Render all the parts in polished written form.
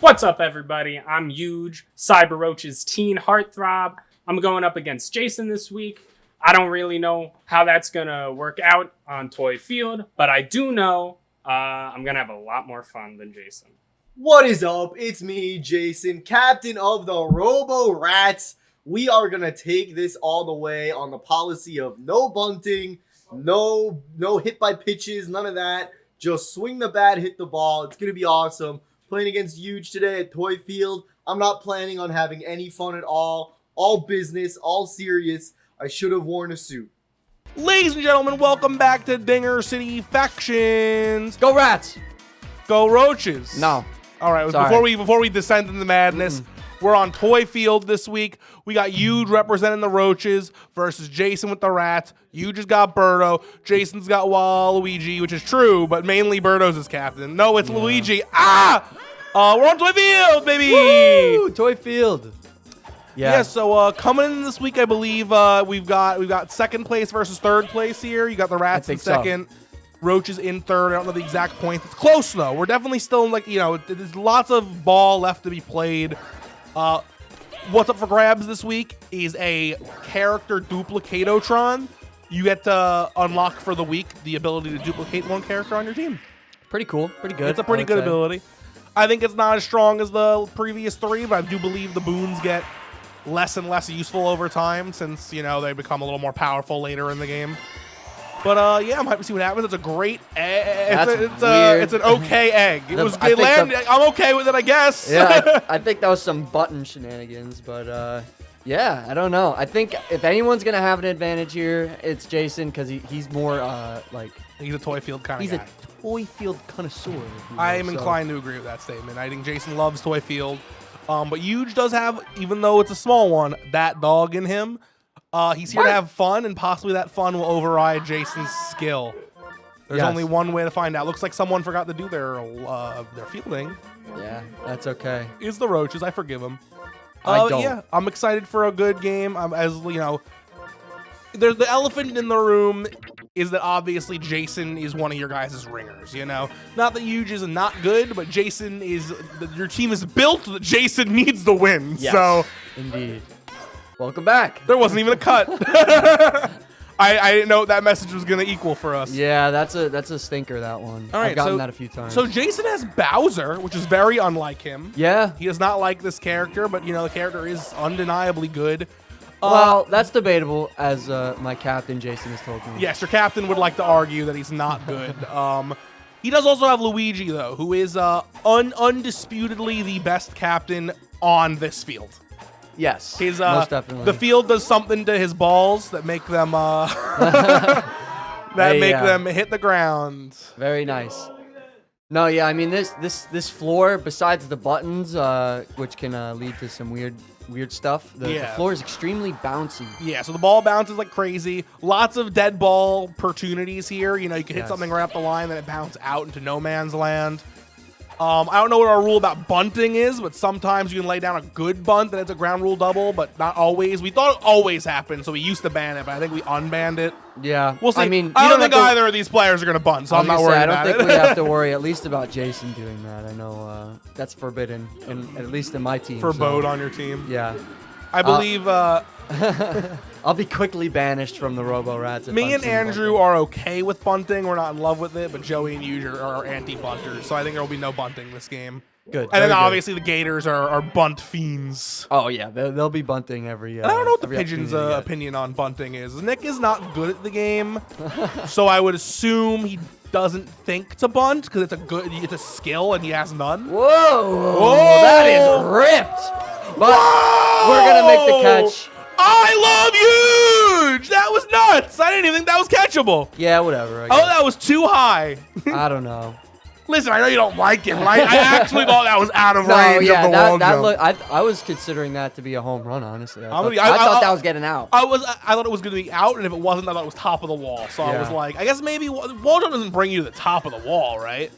What's up, everybody? I'm YUJ, Cyber Roach's teen heartthrob. I'm going up against Jason this week. I don't really know how that's going to work out on Toy Field, but I do know I'm going to have a lot more fun than Jason. What is up? It's me, Jason, captain of the Robo Rats. We are going to take this all the way on the policy of no bunting, no hit by pitches, none of that. Just swing the bat, hit the ball. It's going to be awesome. Playing against YUJ today at Toy Field. I'm not planning on having any fun at all. All business, all serious. I should have worn a suit. Ladies and gentlemen, welcome back to Dinger City Factions. Go Rats! Go Roaches. No. All right, before we descend into madness, we're on Toy Field this week. We got YUJ representing the Roaches versus Jason with the Rats. YUJ just got Birdo. Jason's got Waluigi, which is true, but mainly Birdo's his captain. No, it's Luigi. We're on Toy Field, baby! Woo! Toy Field. Yeah, so coming in this week, I believe we've got second place versus third place here. You got the Rats in second. So. Roaches in third. I don't know the exact point. It's close, though. We're definitely still, there's lots of ball left to be played. What's up for grabs this week is a character duplicatotron. You get to unlock for the week the ability to duplicate one character on your team. Pretty cool. Pretty good. It's a pretty good ability. I think it's not as strong as the previous three, but I do believe the boons get less and less useful over time since, they become a little more powerful later in the game. But yeah, I'm happy to see what happens. It's a great egg. It's an okay egg. I'm okay with it, I guess. Yeah, I think that was some button shenanigans, but yeah, I don't know. I think if anyone's gonna have an advantage here, it's Jason because he's more he's a Toy Field kind of guy. He's a Toy Field connoisseur. I am inclined to agree with that statement. I think Jason loves Toy Field, but YUJ does have, even though it's a small one, that dog in him. He's here to have fun, and possibly that fun will override Jason's skill. There's only one way to find out. Looks like someone forgot to do their fielding. Yeah, that's okay. It's the Roaches. I forgive them. I don't. Yeah, I'm excited for a good game. There's the elephant in the room is that obviously Jason is one of your guys' ringers, Not that YUJ is not good, but Jason is... Your team is built that Jason needs the win. Yes, so indeed. Welcome back. There wasn't even a cut. I didn't know what that message was going to equal for us. Yeah, that's a stinker, that one. All right, I've gotten that a few times. So Jason has Bowser, which is very unlike him. Yeah. He does not like this character, but, the character is undeniably good. Well, that's debatable, as my captain, Jason, has told me. Yes, your captain would like to argue that he's not good. He does also have Luigi, though, who is undisputedly the best captain on this field. Yes, most definitely. The field does something to his balls that make them them hit the ground. Very nice. No, yeah, I mean this floor, besides the buttons, which can lead to some weird stuff. The floor is extremely bouncy. Yeah, so the ball bounces like crazy. Lots of dead ball opportunities here. You can hit something right up the line, then it bounces out into no man's land. I don't know what our rule about bunting is, but sometimes you can lay down a good bunt and it's a ground rule double, but not always. We thought it always happened, so we used to ban it, but I think we unbanned it. Yeah. We'll see. I mean, I don't think either of these players are going to bunt, so I'm not worried about it. I don't think we have to worry at least about Jason doing that. I know that's forbidden, at least in my team. Forbode on your team? Yeah. I believe... I'll be quickly banished from the Robo Rats. Me and Andrew are okay with bunting. We're not in love with it, but Joey and YUJ are anti-bunters, so I think there will be no bunting this game. Good. And then obviously the Gators are bunt fiends. Oh yeah, they'll be bunting every. And I don't know what the Pigeon's opinion on bunting is. Nick is not good at the game, so I would assume he doesn't think to bunt because it's a skill and he has none. Whoa, that is ripped. But we're gonna make the catch. I love YUJ! That was nuts! I didn't even think that was catchable. Yeah, whatever. Oh, that was too high. I don't know. Listen, I know you don't like him, but I actually thought that was out of range of the wall jump. I was considering that to be a home run, honestly. I thought that was getting out. I thought it was going to be out, and if it wasn't, I thought it was top of the wall. So I was like, I guess maybe wall jump doesn't bring you to the top of the wall, right?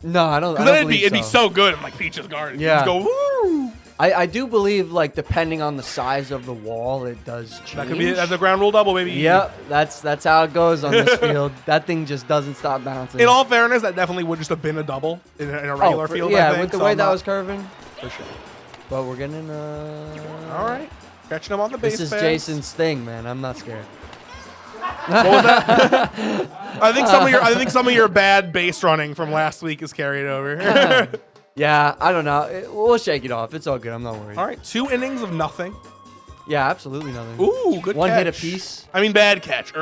No, I don't. Because then it'd be so good in like Peach's Garden. Yeah. You just go woo. I do believe, like, depending on the size of the wall, it does change. That could be that's a ground rule double, baby. Yep, that's how it goes on this field. That thing just doesn't stop bouncing. In all fairness, that definitely would just have been a double in a regular field. Yeah, I think, with the so way I'm that not- was curving, for sure. But we're getting All right, catching him on the base. This is paths. Jason's thing, man. I'm not scared. What was that? I think some of your bad base running from last week is carried over. Yeah, I don't know. We'll shake it off. It's all good. I'm not worried. All right, 2 innings of nothing. Yeah, absolutely nothing. Ooh, good One catch. hit apiece. I mean, bad catch.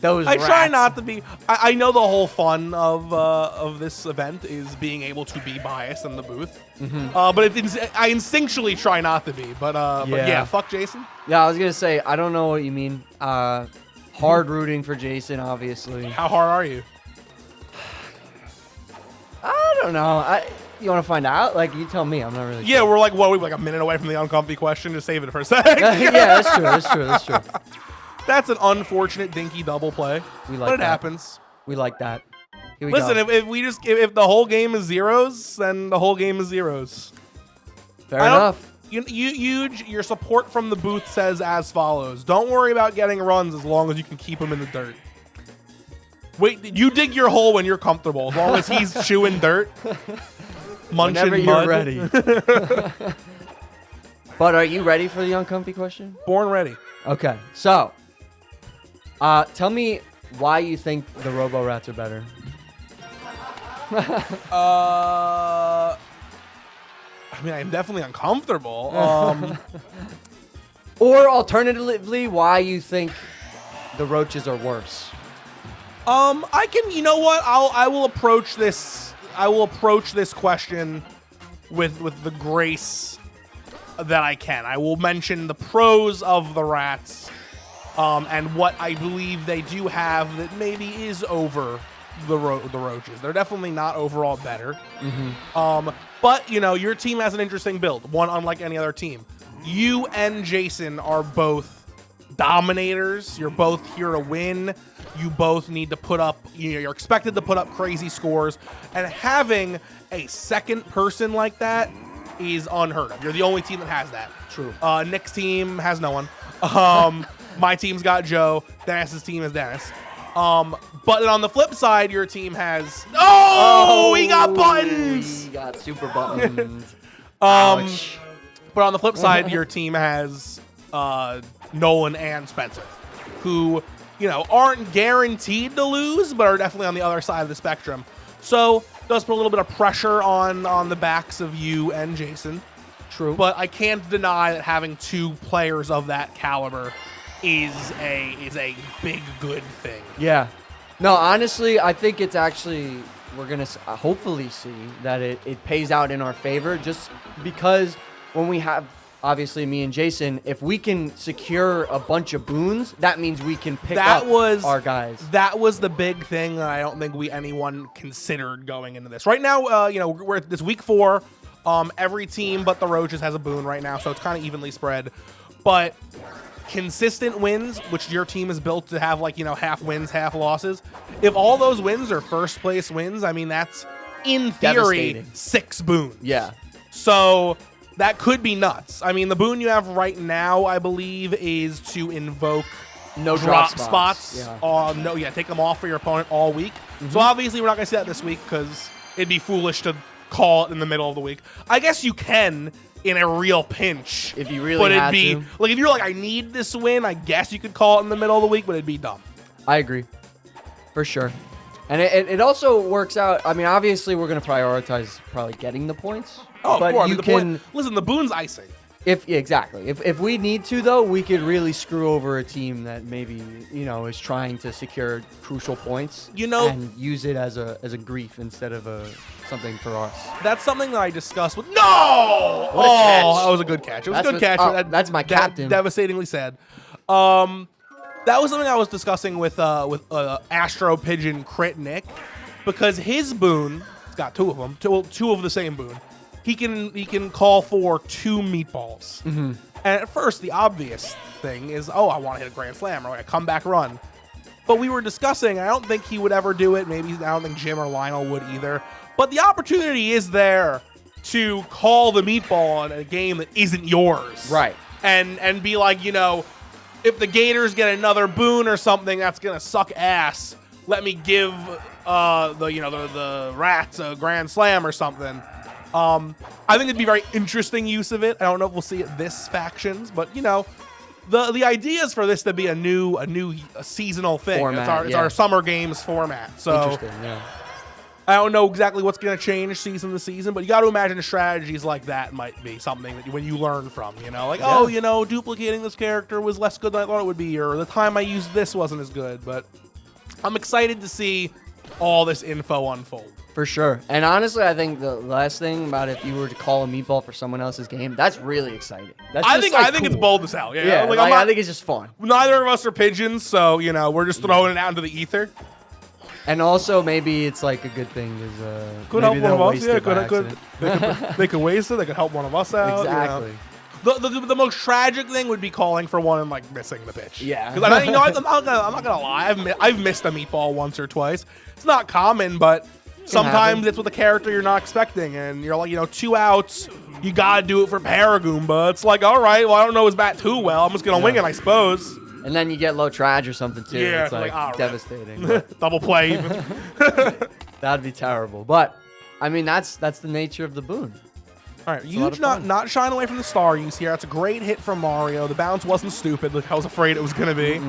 Those I try rats. not to be. I know the whole fun of this event is being able to be biased in the booth, but I instinctually try not to be. But yeah, fuck Jason. Yeah, I was gonna say I don't know what you mean. Hard rooting for Jason, obviously. How hard are you? I don't know. You want to find out? Like, you tell me. I'm not really. Yeah, sure. we're like a minute away from the uncomfy question. Just save it for a sec. Yeah, that's true. That's true. That's true. That's an unfortunate dinky double play. We like but it that. happens. We like that. Here we Listen, go. if the whole game is zeros, then the whole game is zeros. Fair enough. Your support from the booth says as follows: don't worry about getting runs as long as you can keep them in the dirt. Wait, you dig your hole when you're comfortable, as long as he's chewing dirt, munching Whenever mud. you're ready. But are you ready for the uncomfy question? Born ready. Okay, so tell me why you think the Robo Rats are better. I mean, I'm definitely uncomfortable. Or alternatively, why you think the Roaches are worse. I can. You know what? I will approach this. I will approach this question with the grace that I can. I will mention the pros of the Rats, and what I believe they do have that maybe is over the Roaches. They're definitely not overall better. But your team has an interesting build, one unlike any other team. You and Jason are both dominators. You're both here to win. You both need to put up, you're expected to put up crazy scores, and having a second person like that is unheard of. You're the only team that has that. True. Nick's team has no one. My team's got Joe. Dennis's team is Dennis. But on the flip side, your team has... Oh, he got buttons! He got super buttons. Ouch. But on the flip side, your team has Nolan and Spencer, who, aren't guaranteed to lose, but are definitely on the other side of the spectrum. So, does put a little bit of pressure on the backs of you and Jason. True. But I can't deny that having 2 players of that caliber is a big good thing. Yeah. No, honestly, I think it's actually, we're going to hopefully see that it pays out in our favor, just because when we have, obviously, me and Jason, if we can secure a bunch of boons, that means we can pick up our guys. That was the big thing that I don't think anyone considered going into this. Right now, we're at this week 4. Every team but the Roaches has a boon right now, so it's kind of evenly spread. But consistent wins, which your team is built to have, half wins, half losses. If all those wins are first place wins, I mean, that's in theory Devastating. 6 boons. Yeah. So that could be nuts. I mean, the boon you have right now, I believe, is to invoke No drop drop spots. Yeah. Take them off for your opponent all week. So obviously we're not going to see that this week because it'd be foolish to call it in the middle of the week. I guess you can in a real pinch. If you really but it'd had be to. like if you're like, I need this win, I guess you could call it in the middle of the week, but it'd be dumb. I agree. For sure. And it also works out. I mean, obviously, we're going to prioritize probably getting the points. Oh, but of course. you I mean, can. listen, the boon's icing. Exactly. If we need to, though, we could really screw over a team that maybe, is trying to secure crucial points. And use it as a grief instead of something for us. That's something that I discussed with. No! What a catch. That was a good catch. It was That's a good catch. what- that's my captain. Devastatingly sad. That was something I was discussing with Astro Pigeon Crit Nick, because his boon, he's got 2 of them, two of the same boon. He can call for 2 meatballs. And at first, the obvious thing is, I want to hit a grand slam or a comeback run. But we were discussing, I don't think he would ever do it. Maybe I don't think Jim or Lionel would either. But the opportunity is there to call the meatball on a game that isn't yours. Right. And be like, you know, if the Gators get another boon or something, that's gonna suck ass. Let me give the Rats a grand slam or something. I think it'd be very interesting use of it. I don't know if we'll see it this factions, but you know, the idea is for this to be a new seasonal thing. Format, It's our summer games format. So Interesting, yeah. I don't know exactly what's going to change season to season, but you got to imagine strategies like that might be something that when you learn from, you know, like, oh, you know, duplicating this character was less good than I thought it would be, or the time I used this wasn't as good. But I'm excited to see all this info unfold. For sure. And honestly, I think the last thing about if you were to call a meatball for someone else's game, that's really exciting. That's I just, think like, I think it's cool. bold as hell. Yeah, Yeah, like, like, I'm not, I think it's just fun. neither of us are pigeons, so you know we're just throwing it out into the ether. And also, maybe it's like a good thing because Could help maybe one they'll of us. waste Yeah, it by could accident. they could waste it. They could help one of us out. Exactly. You know? The most tragic thing would be calling for one and like missing the pitch. Yeah. Because I'm not gonna lie. I've missed a meatball once or twice. It's not common, but sometimes happen. it's with a character you're not expecting, and you're like, you know, 2 outs. You gotta do it for Paragoomba. It's like, all right, well, I don't know his bat too well. I'm just gonna wing it, I suppose. And then you get low trage or something too. Yeah, it's like all right. devastating. But Double play. that'd be terrible. But I mean, that's the nature of the boon. All right, a lot Huge of fun. not shying away from the star use here. That's a great hit from Mario. The bounce wasn't stupid like I was afraid it was going to be.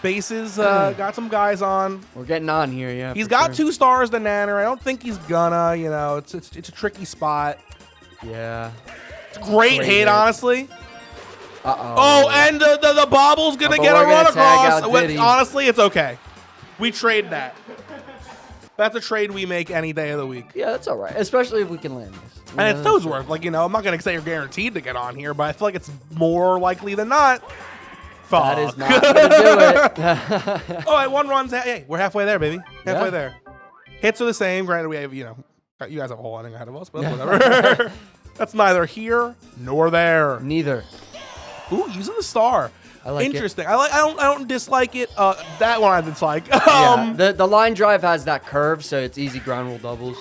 Bases got some guys on. We're getting on here, yeah. He's for got sure. 2 stars to Nanner. I don't think he's gonna, you know, it's a tricky spot. Yeah. It's a great hit, honestly. Uh-oh. Oh, and the bobble's going to But get a we're run gonna tag across. out Well, Diddy. honestly, it's okay. We trade that. That's a trade we make any day of the week. Yeah, that's all right. Especially if we can land this. You And know, it's Toadsworth. Like, you know, I'm not going to say you're guaranteed to get on here, but I feel like it's more likely than not. Fuck. That is not going to do it. All right, 1 run's. Hey, we're halfway there, baby. Halfway Yeah. there. Hits are the same. Granted, we have, you know, you guys have a whole inning ahead of us, but whatever. That's neither here nor there. Neither. Ooh, using the star. I like it. Interesting. I don't dislike it. That one I dislike. Yeah, the line drive has that curve, so it's easy ground rule doubles.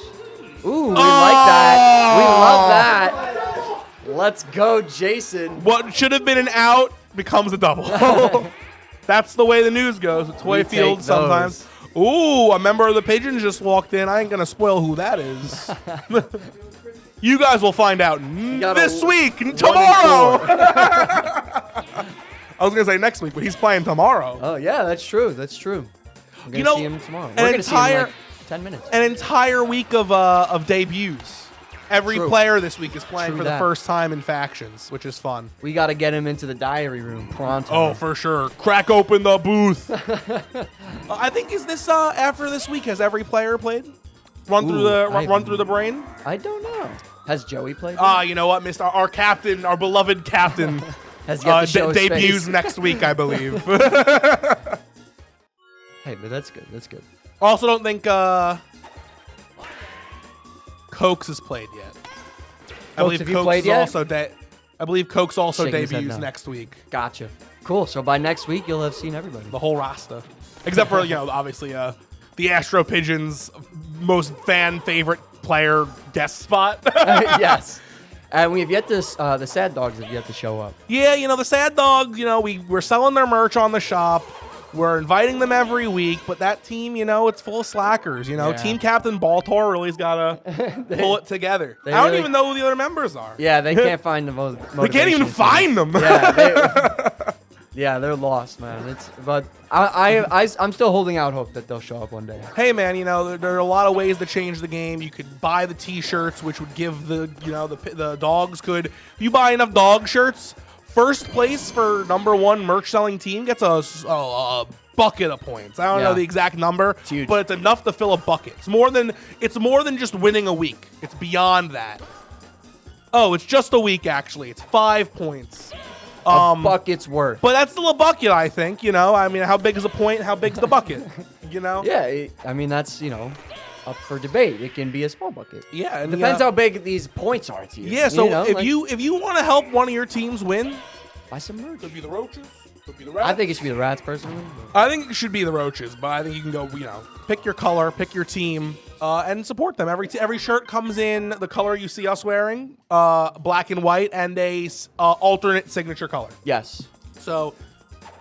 Ooh, we like that. We love that. Let's go, Jason. What should have been an out becomes a double. That's the way the news goes. It's Toy We Field take sometimes. Ooh, a member of the Pigeons just walked in. I ain't gonna spoil who that is. You guys will find out got this a week, 1 and tomorrow. 4. I was gonna say next week, but he's playing tomorrow. Oh, yeah, that's true. That's true. We're going to know, see him tomorrow. an We're going to see him in entire- like 10 minutes. An entire week of debuts. Every True. player this week is playing True for the that. first time in factions, which is fun. We got to get him into the diary room pronto. Oh, for sure. Crack open the booth. I think is this after this week has every player played? Run through the brain. I don't know. Has Joey played? You know what, Mr. Our captain, our beloved captain, Has yet to show his debuts face. next week, I believe. Hey, but that's good. That's good. Also, don't think Cokes has played yet. Cokes, have you played yet? I believe Cokes also Shaking his head debuts no. next week. Gotcha. Cool. So by next week, you'll have seen everybody. The whole roster, except for obviously the Astro Pigeons' most fan favorite player guest spot. Yes. And we have yet to, the sad dogs have yet to show up. Yeah, the sad dogs. We're selling their merch on the shop. We're inviting them every week, but that team, it's full of slackers. Yeah. Team captain Baltor really's got to pull it together. I they don't really- even know who the other members are. Yeah, they can't find the They can't even find them. Yeah, they're lost, man. But I'm still holding out hope that they'll show up one day. Hey, man, there are a lot of ways to change the game. You could buy the T-shirts, which would give the dogs could. If you buy enough dog shirts, first place for #1 merch selling team gets a bucket of points. I don't know the exact number, huge. but it's enough to fill a bucket. It's more than just winning a week. It's beyond that. Oh, it's just a week actually. It's 5 points. A bucket's worth. But that's still a bucket, I think. I mean, how big is a point? How big's the bucket? Yeah, I mean, that's, up for debate. It can be a small bucket. Yeah, and Depends how big these points are to you. Yeah, so if like, you want to help one of your teams win, buy some merch. could be the Roaches, could be the Rats. I think it should be the Rats, personally. I think it should be the Roaches, but I think you can go, pick your color, pick your team. and support them. Every shirt comes in the color you see us wearing, black and white, and a alternate signature color. Yes. So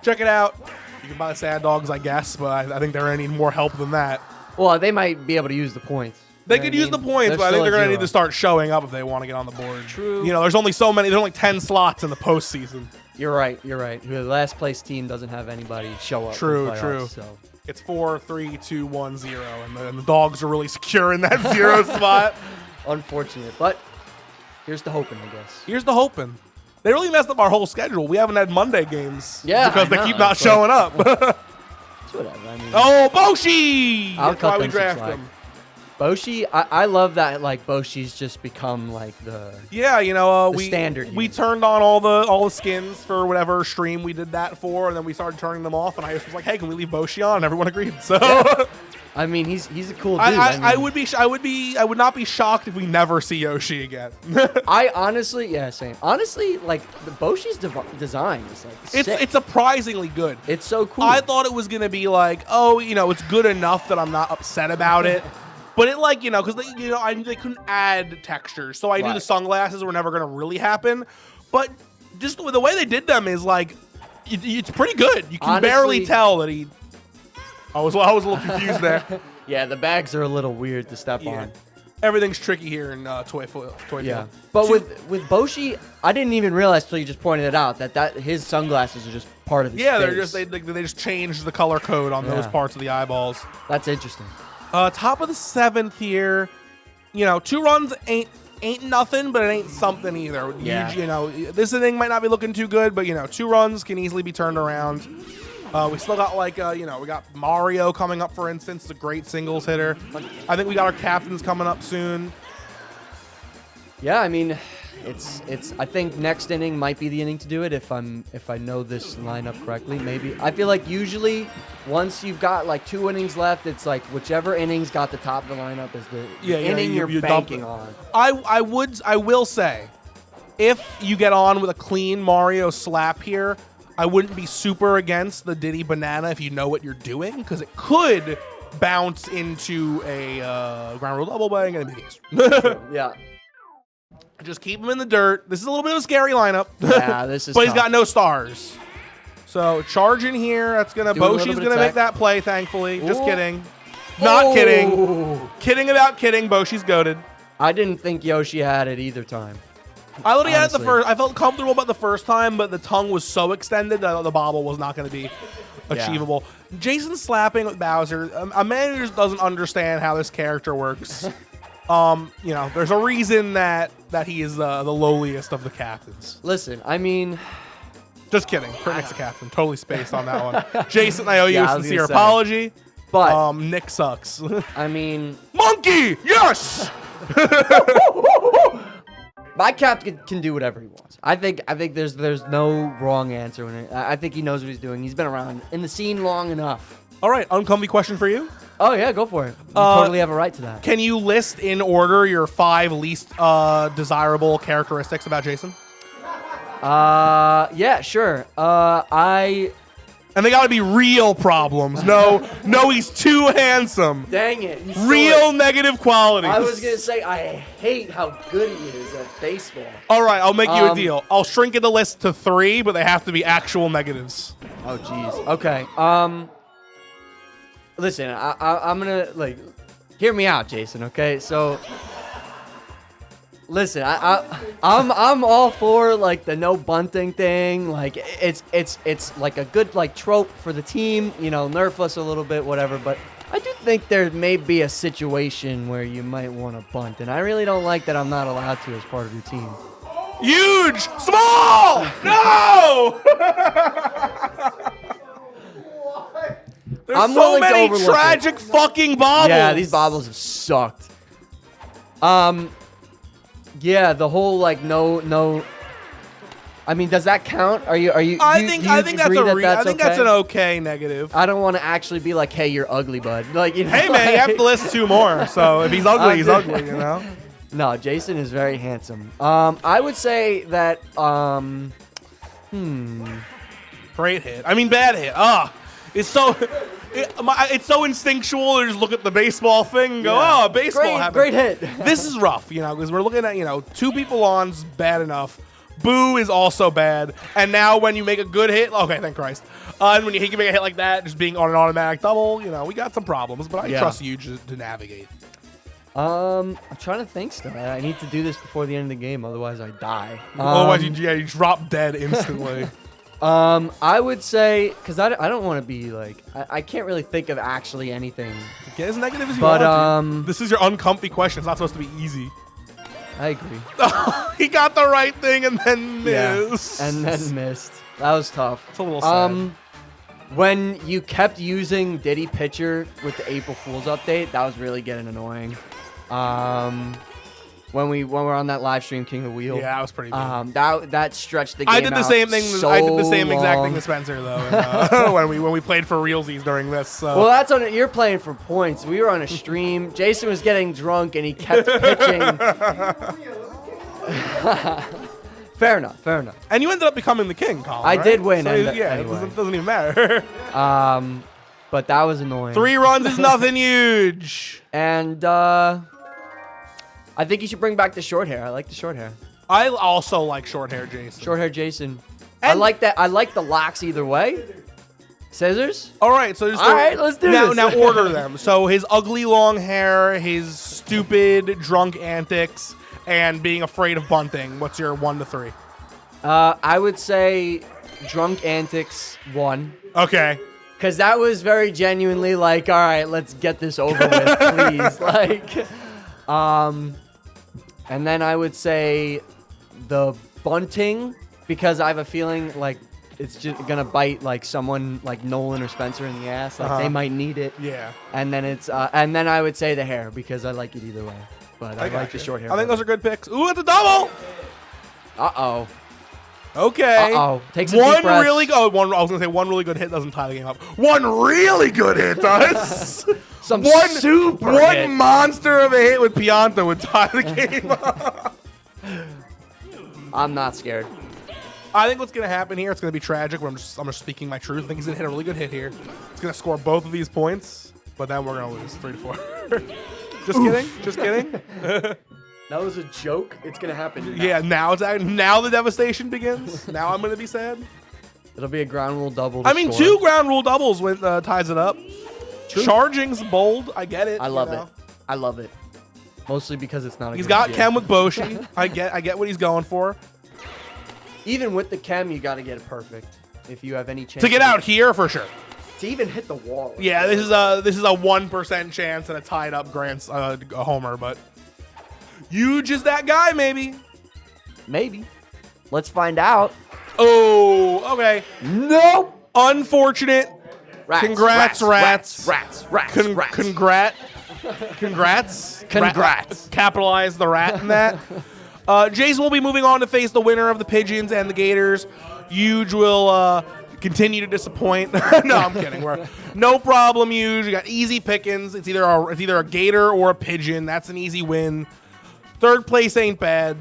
check it out. You can buy the Sad Dogs, I guess, but I think they're going to need more help than that. Well, they might be able to use the points. They could use the points, but I think they're going to need to start showing up if they want to get on the board. True. You know, there's only 10 slots in the postseason. You're right. The last place team doesn't have anybody show up. True, in the playoffs, true. So. It's 4, 3, 2, 1, 0, and the Dogs are really secure in that 0 spot. Unfortunate, but here's the hoping, I guess. Here's the hoping. They really messed up our whole schedule. We haven't had Monday games because they keep not It's showing up. It's whatever. I mean, Oh, Boshi! I'll That's why cut we them some draft slack. him. Boshi, I love that. Like Boshi's just become like the Yeah, you know, The we standard we here. turned on all the skins for whatever stream we did that for, and then we started turning them off. And I just was like, "Hey, can we leave Boshi on?" And everyone agreed. So, I mean, he's a cool dude. I would not be shocked if we never see Yoshi again. I honestly, same. Honestly, like the Boshi's design is like sick. It's surprisingly good. It's so cool. I thought it was gonna be like, oh, you know, it's good enough that I'm not upset about it. But it like, you know, because they couldn't add textures, so I knew the Right. sunglasses were never gonna really happen. But just the way they did them is like, it's pretty good. You can Honestly- barely tell that he. I was a little confused there. Yeah, the bags are a little weird to step Yeah. on. Everything's tricky here in Toy Yeah, Field. but with Boshi, I didn't even realize till you just pointed it out that his sunglasses are just part of his Yeah, face. they just changed the color code on those Yeah. parts of the eyeballs. That's interesting. Top of the 7th here. You know, 2 runs ain't nothing, but it ain't something either. Yeah. You know, this inning might not be looking too good, but you know, 2 runs can easily be turned around. We still got like you know, we got Mario coming up, for instance, a great singles hitter. I think we got our captains coming up soon. Yeah, I mean, it's. I think next inning might be the inning to do it if I know this lineup correctly. Maybe I feel like usually once you've got like 2 innings left, it's like whichever inning's got the top of the lineup is the inning you're dump banking it. on. I will say, if you get on with a clean Mario slap here, I wouldn't be super against the Diddy Banana if you know what you're doing, because it could bounce into a ground rule double by getting the Yeah. Just keep him in the dirt. This is a little bit of a scary lineup. Yeah, this is but he's tough. got no stars. So charge in here. That's gonna Doing a little Boshi's bit gonna of make tech. that play, thankfully. Just Ooh. kidding. Not kidding. Oh. Kidding about kidding. Boshi's goated. I didn't think Yoshi had it either time. I literally had it the Honestly. first. I felt comfortable about the first time, but the tongue was so extended that the bobble was not going to be achievable. Jason slapping with Bowser, a man who just doesn't understand how this character works. You know, there's a reason that he is the lowliest of the captains. Listen, I mean, Just kidding. Critic's a captain. Totally spaced on that one. Jason, I owe you Yeah, I a was sincere gonna say. apology. but Nick sucks. I mean, Monkey! Yes! my cap can do whatever he wants. I think there's no wrong answer in it. I think he knows what he's doing. He's been around in the scene long enough. All right, uncomfy question for you. Oh yeah, go for it. You totally have a right to that. Can you list in order your 5 least desirable characteristics about Jason? Yeah, sure. And they got to be real problems. No, he's too handsome. Dang it. you stole Real it. negative qualities. I was gonna say I hate how good he is at baseball. All right, I'll make you a Um, deal. I'll shrink the list to 3, but they have to be actual negatives. Oh jeez. Okay. Listen, I'm gonna hear me out, Jason. Okay, so listen, I'm all for like the no bunting thing. Like it's like a good like trope for the team. You know, nerf us a little bit, whatever. But I do think there may be a situation where you might want to bunt, and I really don't like that I'm not allowed to as part of your team. Huge! Small! No! There's I'm so willing to many overlook it. tragic fucking bobbles. Yeah, these bobbles have sucked. Yeah, the whole like no. I mean, does that count? Are you? I you- think do you I think that's agree I think that's okay? an okay negative. I don't want to actually be like, hey, you're ugly, bud. Like, you know, Hey man, you have to list 2 more. So if he's ugly, he's I'm ugly. You know. No, Jason is very handsome. I would say that. Great hit. I mean, bad hit. It's so. It's so instinctual to just look at the baseball thing and go, oh, baseball happened. Great hit. This is rough, because we're looking at, 2 people on's bad enough. Boo is also bad. And now when you make a good hit, okay, thank Christ. And when you can make a hit like that, just being on an automatic double, we got some problems, but I trust you to navigate. I'm trying to think still. I need to do this before the end of the game, otherwise I die. Otherwise, you drop dead instantly. I would say, because I don't want to be like, I can't really think of actually anything. Get as negative as you want to. This is your uncomfy question. It's not supposed to be easy. I agree. He got the right thing and then missed. Yeah, and then missed. That was tough. It's a little sad. When you kept using Diddy Pitcher with the April Fool's update, that was really getting annoying. When we're on that live stream, King of the Wheel. Yeah, that was pretty good. That stretched the game. I did the same thing. So I did the same exact long. thing to Spencer though, when we played for realsies during this. So. Well, that's on. You're playing for points. We were on a stream. Jason was getting drunk and he kept pitching. Fair enough. And you ended up becoming the king, Colin. I right? did win. So, Anyway. it doesn't even matter. But that was annoying. 3 runs is nothing huge. And I think you should bring back the short hair. I like the short hair. I also like short hair, Jason. Short hair Jason. I like that. I like the locks either way. Scissors? All right, so just All right, let's do this. Now order them. So his ugly long hair, his stupid drunk antics, and being afraid of bunting. What's your 1 to 3? I would say drunk antics 1. Okay. Because that was very genuinely like, all right, let's get this over with, please. And then I would say the bunting, because I have a feeling like it's just gonna bite like someone like Nolan or Spencer in the ass. Like they might need it. Yeah. And then and then I would say the hair because I like it either way. But I like the short hair. I think those are good picks. Ooh, it's a double. Uh-oh. Okay. Uh-oh. Take some deep breaths. really good. I was gonna say one really good hit doesn't tie the game up. One really good hit does. Some one super one hit. monster of a hit with Pianta would tie the game up. I'm not scared. I think what's gonna happen here, it's gonna be tragic. I'm just speaking my truth. I think he's gonna hit a really good hit here. It's gonna score both of these points, but then we're gonna lose 3-4. Just kidding. That was a joke. It's gonna happen. Yeah, now the devastation begins. Now I'm gonna be sad. It'll be a ground rule double. I mean, 2 ground rule doubles when ties it up. True. Charging's bold. I get it. I love it. I love it. Mostly because it's not a He's good got game. chem with Boshi. I get what he's going for. Even with the chem, you got to get it perfect. If you have any chance To get out here for sure. to even hit the wall. Yeah, this is a 1% chance and a tied up Grant's a homer, but YUJ is that guy maybe. Maybe. Let's find out. Oh, okay. Nope. Unfortunate. Rats, Congrats, rats. Congrats. Congrats. Capitalize the rat in that. Jason will be moving on to face the winner of the Pigeons and the Gators. YUJ will continue to disappoint. No, I'm kidding. No problem, YUJ. You got easy pickings. It's either a Gator or a Pigeon. That's an easy win. 3rd place ain't bad.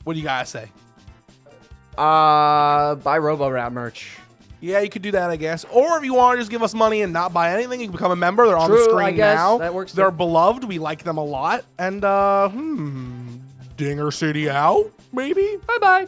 What do you guys say? Buy Robo-Rat merch. Yeah, you could do that, I guess. Or if you want to just give us money and not buy anything, you can become a member. They're on the True, screen I guess. now. That works They're too. beloved. We like them a lot. And, Dinger City out, maybe? Bye-bye.